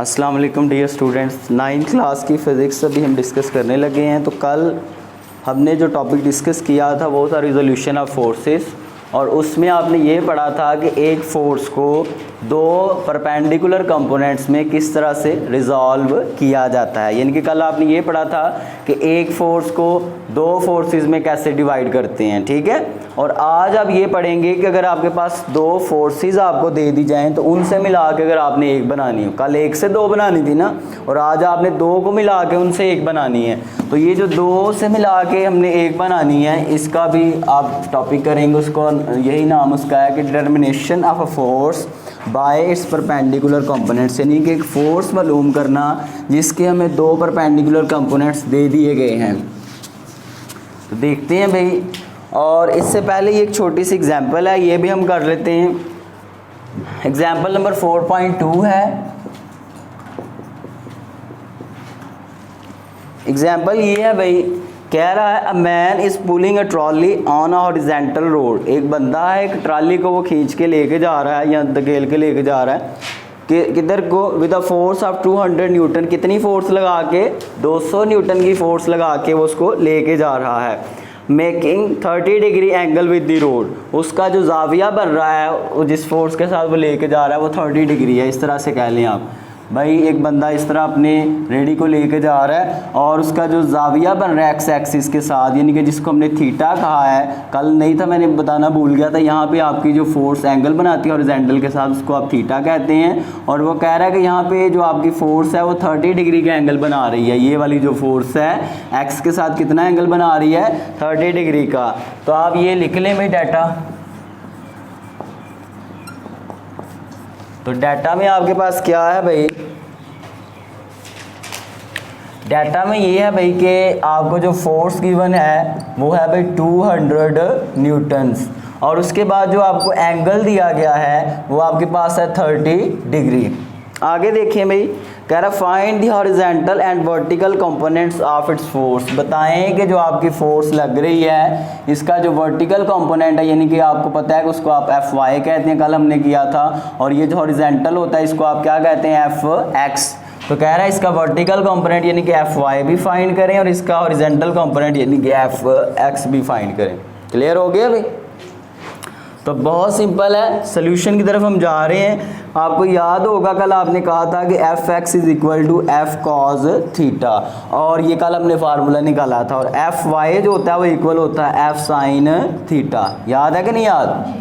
अस्सलाम वालेकुम dear students, 9th class की फ़िज़िक्स अभी हम डिस्कस करने लगे हैं। तो कल हमने जो टॉपिक डिस्कस किया था वो था रिजोल्यूशन ऑफ फोर्सेस, और उसमें आपने ये पढ़ा था कि एक फ़ोर्स को दो परपेंडिकुलर कंपोनेंट्स में किस तरह से रिज़ॉल्व किया जाता है। यानी कि कल आपने ये पढ़ा था कि एक फ़ोर्स को दो फोर्सेस में कैसे डिवाइड करते हैं, ठीक है। और आज आप ये पढ़ेंगे कि अगर आपके पास दो फोर्सेस आपको दे दी जाएं तो उनसे मिला के अगर आपने एक बनानी हो, कल एक से दो बनानी थी ना, और आज आपने दो को मिला के उनसे एक बनानी है। तो ये जो दो से मिला के हमने एक बनानी है, इसका भी आप टॉपिक करेंगे, उसको यही नाम उसका है कि determination of a force by it's perpendicular components. यानी कि एक फोर्स मालूम करना जिसके हमें दो परपेंडिकुलर कंपोनेंट्स दे दिए गए हैं। तो देखते हैं भाई, और इससे पहले ये एक छोटी सी एग्जांपल है, ये भी हम कर लेते हैं। एग्जांपल नंबर 4.2 है। एग्जांपल ये है भाई, कह रहा है a man is pulling a trolley on a horizontal road. एक बंदा है, एक ट्रॉली को वो खींच के लेके जा रहा है या धकेल के लेके जा रहा है कि किधर को, with a force of 200 Newton. कितनी फोर्स लगा के, 200 न्यूटन की फोर्स लगा के वो उसको लेके जा रहा है। Making 30 degree angle with the road. उसका जो जाविया बन रहा है जिस फोर्स के साथ वो लेके जा रहा है वो 30 डिग्री है। इस तरह से कह लें आप भाई, एक बंदा इस तरह अपने रेडी को लेके जा रहा है और उसका जो जाविया बन रहा है एक्स एक्सिस के साथ, यानी कि जिसको हमने थीटा कहा है, कल नहीं था मैंने बताना भूल गया था। यहाँ पे आपकी जो फोर्स एंगल बनाती है हॉरिजॉन्टल के साथ उसको आप थीटा कहते हैं। और वो कह रहा है कि यहाँ पे जो आपकी फोर्स है वो 30 डिग्री का एंगल बना रही है। ये वाली जो फोर्स है एक्स के साथ कितना एंगल बना रही है, 30 डिग्री का। तो आप ये लिख लें भाई डाटा। तो डाटा में आपके पास क्या है भाई, डाटा में ये है भाई कि आपको जो फोर्स गिवन है वो है भाई 200 न्यूटन्स, और उसके बाद जो आपको एंगल दिया गया है वो आपके पास है 30 डिग्री। आगे देखिए भाई, कह रहा find the horizontal and vertical components of its force. बताएं कि जो आपकी फोर्स लग रही है इसका जो वर्टिकल कंपोनेंट है, यानी कि आपको पता है कि उसको आप एफ वाई कहते हैं, कल हमने किया था। और ये जो हॉरिजॉन्टल होता है इसको आप क्या कहते हैं, एफ एक्स। तो कह रहा है इसका वर्टिकल कंपोनेंट यानी कि एफ वाई भी फाइंड करें और इसका हॉरिजॉन्टल कंपोनेंट यानी कि एफ एक्स भी फाइंड करें। क्लियर हो गया भाई। तो बहुत सिंपल है, सोल्यूशन की तरफ हम जा रहे हैं। आपको याद होगा कल आपने कहा था कि f x is equal to f cos theta, और ये कल हमने फार्मूला निकाला था। और एफ वाई जो होता है वो इक्वल होता है एफ साइन थीटा। याद है कि नहीं याद?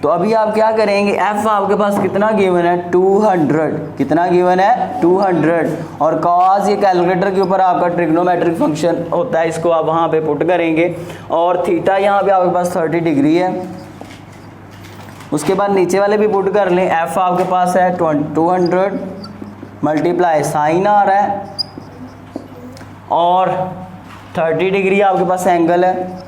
तो अभी आप क्या करेंगे, एफ आपके पास कितना गिवन है, 200। कितना गिवन है, 200। और कॉस ये कैलकुलेटर के ऊपर आपका ट्रिग्नोमेट्रिक फंक्शन होता है, इसको आप वहाँ पे पुट करेंगे। और थीटा यहाँ पे आपके पास 30 डिग्री है। उसके बाद नीचे वाले भी पुट कर लें। एफ आपके पास है 200 मल्टीप्लाई साइन आ रहा है, और 30 डिग्री आपके पास एंगल है।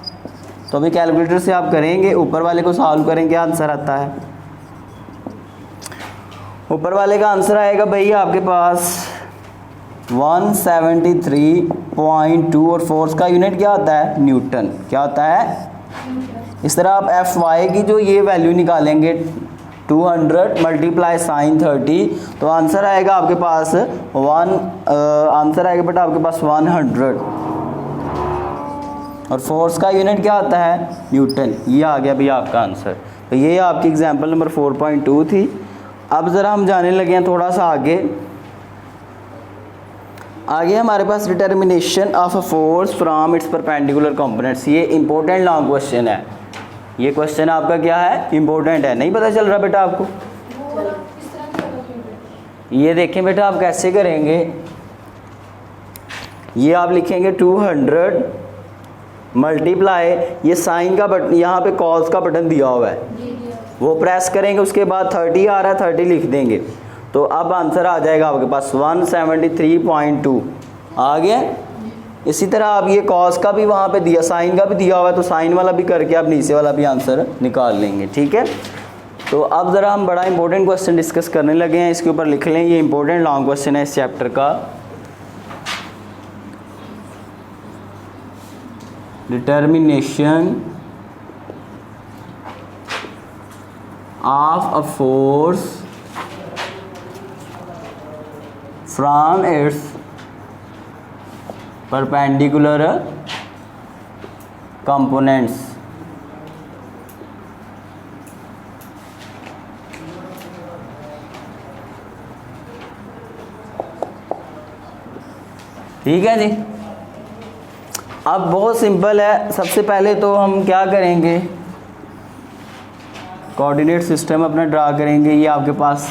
तो अभी कैलकुलेटर से आप करेंगे, ऊपर वाले को सॉल्व करेंगे, क्या आंसर आता है। ऊपर वाले का आंसर आएगा भाई आपके पास 173.2, और फोर्स का यूनिट क्या होता है, न्यूटन। क्या होता है, इस तरह आप एफ वाई की जो ये वैल्यू निकालेंगे 200 मल्टीप्लाई साइन 30, तो आंसर आएगा आपके पास आंसर आएगा बेटा आपके पास 100। और फोर्स का यूनिट क्या आता है, न्यूटन। ये आ गया भैया आपका आंसर। तो ये आपकी एग्जांपल नंबर 4.2 थी। अब ज़रा हम जाने लगे हैं थोड़ा सा आगे। आगे हमारे पास determination of a force from its perpendicular components. ये इंपॉर्टेंट लॉन्ग क्वेश्चन है। ये क्वेश्चन आपका क्या है, इंपॉर्टेंट है। नहीं पता चल रहा बेटा आपको? ये देखें बेटा आप कैसे करेंगे, ये आप लिखेंगे 200 मल्टीप्लाई, ये साइन का बटन, यहाँ पे कॉस का बटन दिया हुआ है वो प्रेस करेंगे, उसके बाद 30 आ रहा है 30 लिख देंगे। तो अब आंसर आ जाएगा आपके पास 173.2 आ गया। इसी तरह आप ये कॉस का भी वहाँ पे दिया, साइन का भी दिया हुआ है, तो साइन वाला भी करके आप नीचे वाला भी आंसर निकाल लेंगे, ठीक है। तो अब ज़रा हम बड़ा इंपॉर्टेंट क्वेश्चन डिस्कस करने लगे हैं, इसके ऊपर लिख लें। ये इंपॉर्टेंट लॉन्ग क्वेश्चन है इस चैप्टर का। Determination of a force from its perpendicular components. ठीक है जी। अब बहुत सिंपल है, सबसे पहले तो हम क्या करेंगे, कोऑर्डिनेट सिस्टम अपना ड्रा करेंगे। ये आपके पास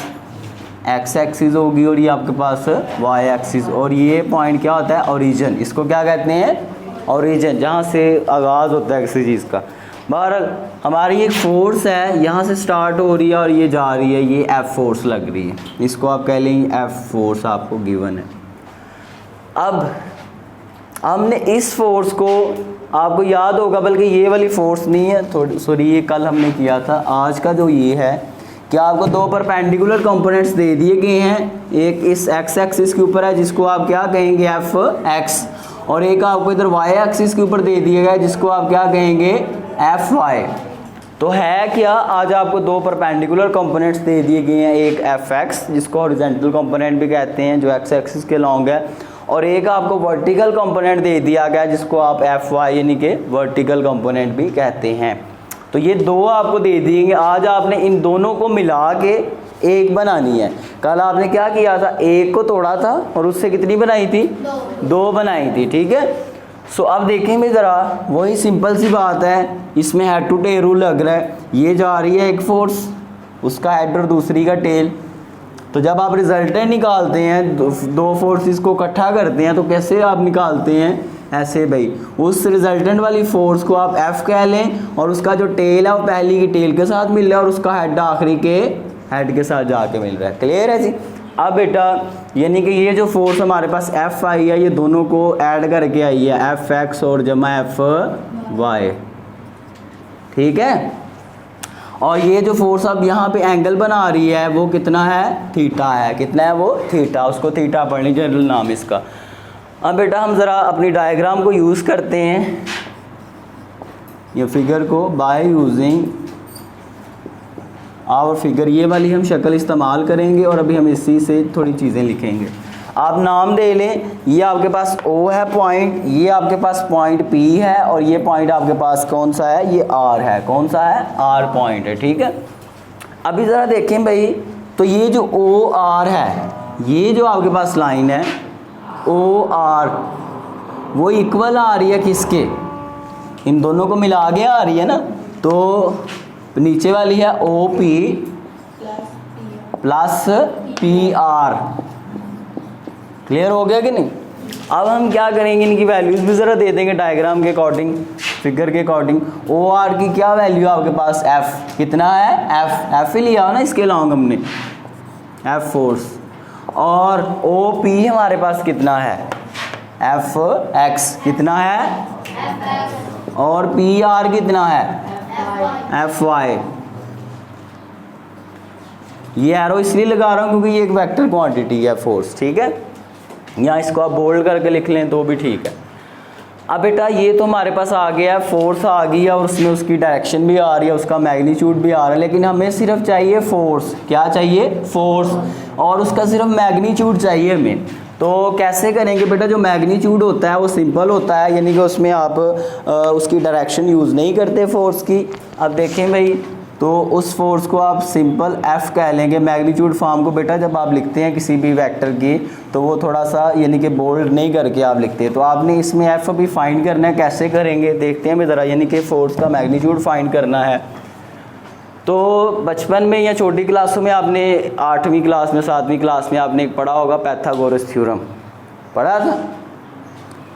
एक्स एक्सिस होगी और ये आपके पास वाई एक्सिस, और ये पॉइंट क्या होता है, ओरिजिन। इसको क्या कहते हैं, ओरिजिन, जहाँ से आगाज़ होता है किसी चीज़ का। बहरहाल हमारी एक फोर्स है, यहाँ से स्टार्ट हो रही है और ये जा रही है, ये एफ फोर्स लग रही है, इसको आप कह लेंगे एफ फोर्स आपको गिवन है। अब हमने इस फोर्स को, आपको याद होगा, बल्कि ये वाली फोर्स नहीं है, थोड़ी सॉरी, ये कल हमने किया था। आज का जो ये है कि आपको दो परपेंडिकुलर कंपोनेंट्स दे दिए गए हैं, एक इस एक्स एक्सिस के ऊपर है जिसको आप क्या कहेंगे, एफ एक्स, और एक आपको इधर वाई एक्सिस के ऊपर दे दिया गया है जिसको आप क्या कहेंगे, एफ वाई। तो है क्या, आज आपको दो परपेंडिकुलर कंपोनेंट्स दे दिए गए हैं, एक एफ एक्स जिसको हॉरिजॉन्टल कंपोनेंट भी कहते हैं जो एक्स एक्सिस के लॉन्ग है, और एक आपको वर्टिकल कंपोनेंट दे दिया गया जिसको आप एफ वाई यानी कि वर्टिकल कंपोनेंट भी कहते हैं। तो ये दो आपको दे दिएंगे, आज आपने इन दोनों को मिला के एक बनानी है। कल आपने क्या किया था, एक को तोड़ा था और उससे कितनी बनाई थी, दो बनाई थी। ठीक है, सो अब देखेंगे ज़रा, वही सिंपल सी बात है, इसमें हेड टू टेल रूल लग रहा है। ये जा रही है एक फोर्स, उसका हेड और दूसरी का टेल। तो जब आप रिजल्टेंट निकालते हैं, दो फोर्सेस को इकट्ठा करते हैं, तो कैसे आप निकालते हैं, ऐसे भाई, उस रिजल्टेंट वाली फोर्स को आप एफ कह लें और उसका जो टेल है वो पहली की टेल के साथ मिल रहा है और उसका हेड आखिरी के हेड के साथ जाके मिल रहा है। क्लियर है जी। अब बेटा यानी कि ये जो फोर्स हमारे पास एफ आई है, ये दोनों को ऐड करके आई है, एफ एक्स और जमा एफ वाई। ठीक है, और ये जो फोर्स अब यहाँ पे एंगल बना रही है वो कितना है, थीटा है। कितना है वो, थीटा, उसको थीटा पढ़ लीजिए, जनरल नाम इसका। अब बेटा हम ज़रा अपनी डायग्राम को यूज़ करते हैं, ये फिगर को, बाय यूजिंग आवर फिगर, ये वाली हम शक्ल इस्तेमाल करेंगे और अभी हम इसी से थोड़ी चीज़ें लिखेंगे। आप नाम दे लें, ये आपके पास O है पॉइंट, ये आपके पास पॉइंट P है, और ये पॉइंट आपके पास कौन सा है, ये R है। कौन सा है, R पॉइंट है। ठीक है, अभी ज़रा देखें भाई, तो ये जो OR है, ये जो आपके पास लाइन है OR, वो इक्वल आ रही है किसके, इन दोनों को मिला के आ रही है ना। तो नीचे वाली है OP प्लस PR। क्लियर हो गया कि नहीं। अब हम क्या करेंगे, इनकी वैल्यूज़ भी ज़रा दे देंगे डायग्राम के अकॉर्डिंग, फिगर के अकॉर्डिंग। OR की क्या वैल्यू है आपके पास, F कितना है, F ही लिया हो ना इसके लॉन्ग हमने, F फोर्स, और OP हमारे पास कितना है, F x कितना है, और PR कितना है, F y। ये एरो इसलिए लगा रहा हूँ क्योंकि ये एक वेक्टर क्वांटिटी है फोर्स। ठीक है, या इसको आप बोल्ड करके लिख लें तो भी ठीक है। अब बेटा ये तो हमारे पास आ गया है, फोर्स आ गई है और उसमें उसकी डायरेक्शन भी आ रही है, उसका मैग्नीट्यूड भी आ रहा है, लेकिन हमें सिर्फ चाहिए फोर्स। क्या चाहिए, फोर्स, और उसका सिर्फ मैग्नीट्यूड चाहिए हमें। तो कैसे करेंगे बेटा, जो मैग्नीट्यूड होता है वो सिंपल होता है, यानी कि उसमें आप उसकी डायरेक्शन यूज़ नहीं करते फोर्स की। अब देखें भाई, तो उस फोर्स को आप सिंपल F कह लेंगे। मैग्नीट्यूड फॉर्म को बेटा जब आप लिखते हैं किसी भी वेक्टर की, तो वो थोड़ा सा यानी कि बोल्ड नहीं करके आप लिखते हैं। तो आपने इसमें F अभी फाइंड करना है, कैसे करेंगे देखते हैं ज़रा, यानी कि फोर्स का मैग्नीट्यूड फाइंड करना है। तो बचपन में या छोटी क्लासों में आपने 8वीं क्लास में 7वीं क्लास में आपने पढ़ा होगा पैथागोरस थ्योरम, पढ़ा था।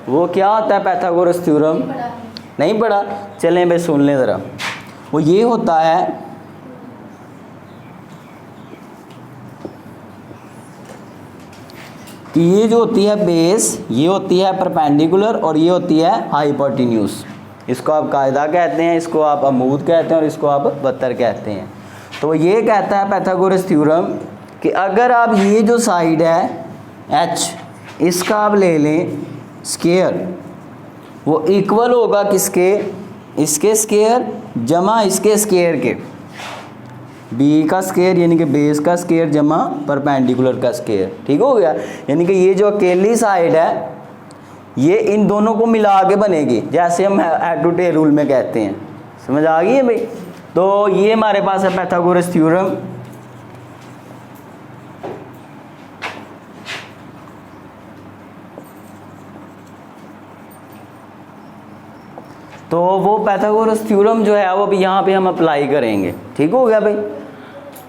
वो क्या होता है पैथागोरस थ्योरम, नहीं पढ़ा, चलें भाई सुन लें ज़रा। वो ये होता है कि ये जो होती है बेस, ये होती है परपेंडिकुलर और ये होती है हाइपोटेन्यूज। इसको आप कायदा कहते हैं, इसको आप अमूद कहते हैं और इसको आप बत्तर कहते हैं। तो ये कहता है पैथागोरस थ्योरम कि अगर आप ये जो साइड है H, इसका आप ले लें स्क्वायर, वो इक्वल होगा किसके, इसके स्क्वायर जमा इसके स्क्वायर के। बी का स्केयर यानी कि बेस का स्केयर जमा परपेंडिकुलर का स्केयर, ठीक हो गया। यानी कि ये जो अकेली साइड है ये इन दोनों को मिला के बनेगी, जैसे हम हेड टू टेल रूल में कहते हैं। समझ आ गई है भाई। तो ये हमारे पास है पाइथागोरस थ्योरम। तो वो पाइथागोरस थ्योरम जो है वो भी यहाँ पे हम अप्लाई करेंगे, ठीक हो गया भाई।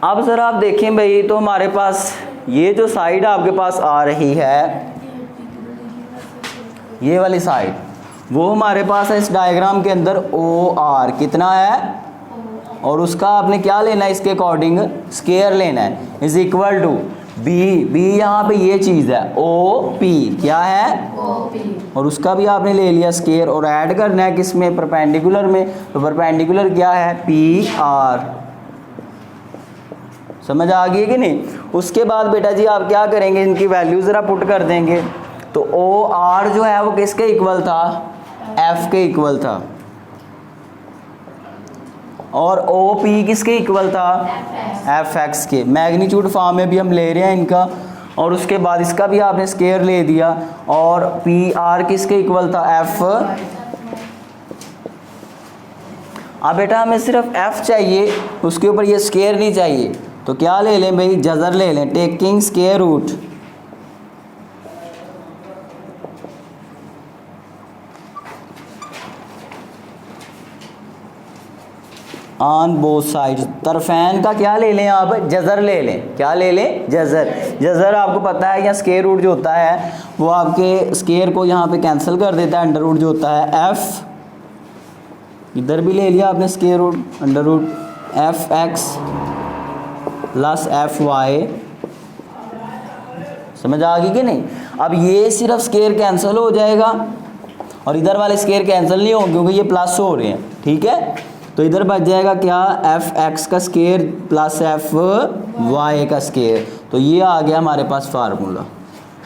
अब सर आप देखें भाई, तो हमारे पास ये जो साइड आपके पास आ रही है, ये वाली साइड, वो हमारे पास है इस डायग्राम के अंदर ओ आर कितना है, और उसका आपने क्या लेना है, इसके अकॉर्डिंग स्केयर लेना है, is equal to b. B यहाँ पे ये चीज़ है ओ पी, क्या है ओ पी, और उसका भी आपने ले लिया स्केयर, और ऐड करना है किसमें, परपेंडिकुलर में। तो परपेंडिकुलर क्या है, पी आर। समझ आ गई कि नहीं। उसके बाद बेटा जी आप क्या करेंगे, इनकी वैल्यू ज़रा पुट कर देंगे। तो ओ आर जो है वो किसके इक्वल था, एफ के इक्वल था, और ओ पी किसके इक्वल था, एफ एक्स के। मैग्नीट्यूड फॉर्म में भी हम ले रहे हैं इनका, और उसके बाद इसका भी आपने स्केयर ले दिया, और पी आर किसके इक्वल था, एफ। अब बेटा हमें सिर्फ एफ चाहिए, उसके ऊपर ये स्केयर नहीं चाहिए, तो क्या ले लें भाई, जजर ले लें, taking square root on both sides. तरफैन का क्या ले लें आप, जजर ले लें, क्या ले लें, जजर। जजर आपको पता है, या स्केयर रूट जो होता है वो आपके स्केयर को यहाँ पे कैंसिल कर देता है, अंडर रूट जो होता है एफ, इधर भी ले लिया आपने square root, under root f x plus f y. समझ आ गई कि नहीं। अब ये सिर्फ स्केयर कैंसिल हो जाएगा, और इधर वाले स्केयर कैंसिल नहीं होंगे क्योंकि ये प्लस हो रहे हैं, ठीक है। तो इधर बच जाएगा क्या, एफ एक्स का स्केयर प्लस एफ वाई का स्केयर। तो ये आ गया हमारे पास फार्मूला,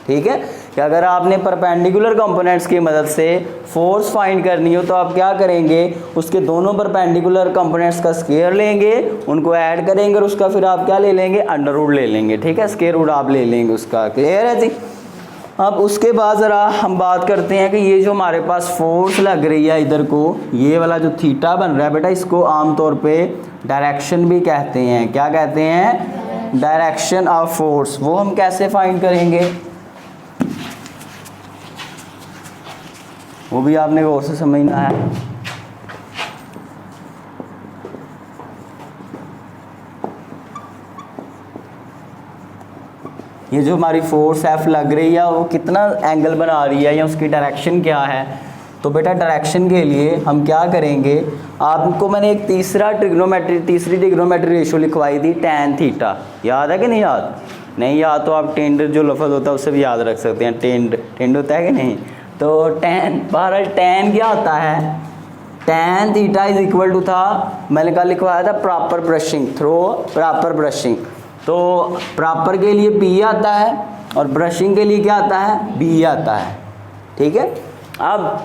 ठीक है। कि अगर आपने परपेंडिकुलर कंपोनेंट्स की मदद से फोर्स फाइंड करनी हो तो आप क्या करेंगे, उसके दोनों परपेंडिकुलर कंपोनेंट्स का स्केयर लेंगे, उनको ऐड करेंगे, और उसका फिर आप क्या ले लेंगे, अंडर रूट ले लेंगे, ठीक है। स्केयर रूट आप ले लेंगे उसका, क्लियर है जी। अब उसके बाद ज़रा हम बात करते हैं कि ये जो हमारे पास फोर्स लग रही है इधर को, ये वाला जो थीटा बन रहा है बेटा, इसको आमतौर पे डायरेक्शन भी कहते हैं। क्या कहते हैं, डायरेक्शन ऑफ फोर्स। वो हम कैसे फाइंड करेंगे, वो भी आपने गौर से समझना है। ये जो हमारी फोर्स एफ लग रही है वो कितना एंगल बना रही है, या उसकी डायरेक्शन क्या है। तो बेटा डायरेक्शन के लिए हम क्या करेंगे, आपको मैंने एक तीसरी ट्रिग्नोमेट्री रेशियो लिखवाई थी, टैन थीटा। याद है कि नहीं याद, नहीं याद तो आप टेंड जो लफ्ज़ होता है उससे भी याद रख सकते हैं, टेंड होता है कि नहीं। तो टैन, बहरहाल टैन क्या होता है, tan theta is equal to था, मैंने कल लिखवाया था proper brushing, through proper brushing. तो प्रॉपर के लिए पी आता है, और ब्रशिंग के लिए क्या आता है, बी आता है, ठीक है। अब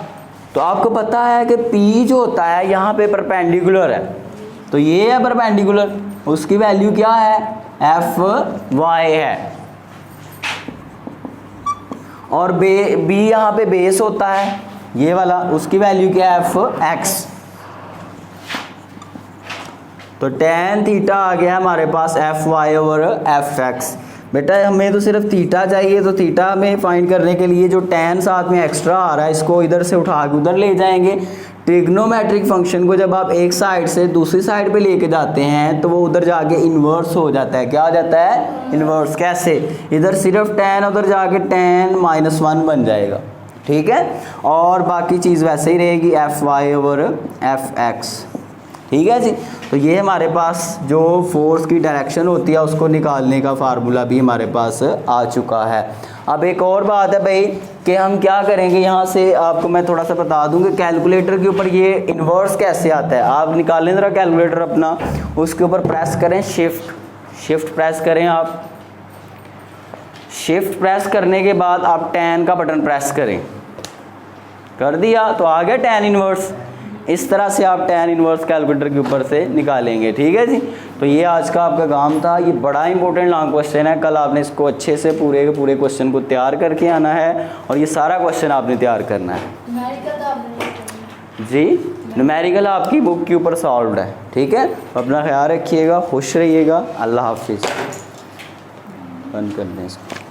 तो आपको पता है कि पी जो होता है यहाँ पे परपेंडिकुलर है, तो ये है परपेंडिकुलर, उसकी वैल्यू क्या है, एफ वाई है, और बी यहाँ पे बेस होता है ये वाला, उसकी वैल्यू क्या है, एफ एक्स। तो टैन थीटा आ गया हमारे पास F Y over F X. बेटा हमें तो सिर्फ थीटा चाहिए, तो थीटा में फाइंड करने के लिए जो टैन साथ में एक्स्ट्रा आ रहा है इसको इधर से उठा के उधर ले जाएंगे। ट्रिग्नोमेट्रिक फंक्शन को जब आप एक साइड से दूसरी साइड पे लेके जाते हैं तो वो उधर जाके इन्वर्स हो जाता है। क्या हो जाता है, इन्वर्स। कैसे, इधर सिर्फ टैन, उधर जाके टैन -1 बन जाएगा, ठीक है। और बाकी चीज़ वैसे ही रहेगी, f Y over F x, ठीक है जी। तो ये हमारे पास जो फोर्स की डायरेक्शन होती है उसको निकालने का फार्मूला भी हमारे पास आ चुका है। अब एक और बात है भाई कि हम क्या करेंगे, यहाँ से आपको मैं थोड़ा सा बता दूँ कि कैलकुलेटर के ऊपर ये इन्वर्स कैसे आता है। आप निकालें ज़रा कैलकुलेटर अपना, उसके ऊपर प्रेस करें शिफ्ट प्रेस करें आप। शिफ्ट प्रेस करने के बाद आप टैन का बटन प्रेस करें, कर दिया तो आ गया टैन इन्वर्स। इस तरह से आप tan इनवर्स कैलकुलेटर के ऊपर से निकालेंगे। ठीक है जी, तो ये आज का आपका काम था। ये बड़ा इंपॉर्टेंट लॉन्ग क्वेश्चन है, कल आपने इसको अच्छे से पूरे के पूरे क्वेश्चन को तैयार करके आना है और ये सारा क्वेश्चन आपने तैयार करना है जी। न्यूमेरिकल आपकी बुक के ऊपर सॉल्व्ड है। ठीक है, अपना ख्याल रखिएगा, खुश रहिएगा, अल्लाह हाफिज़। बंद कर दें इसको।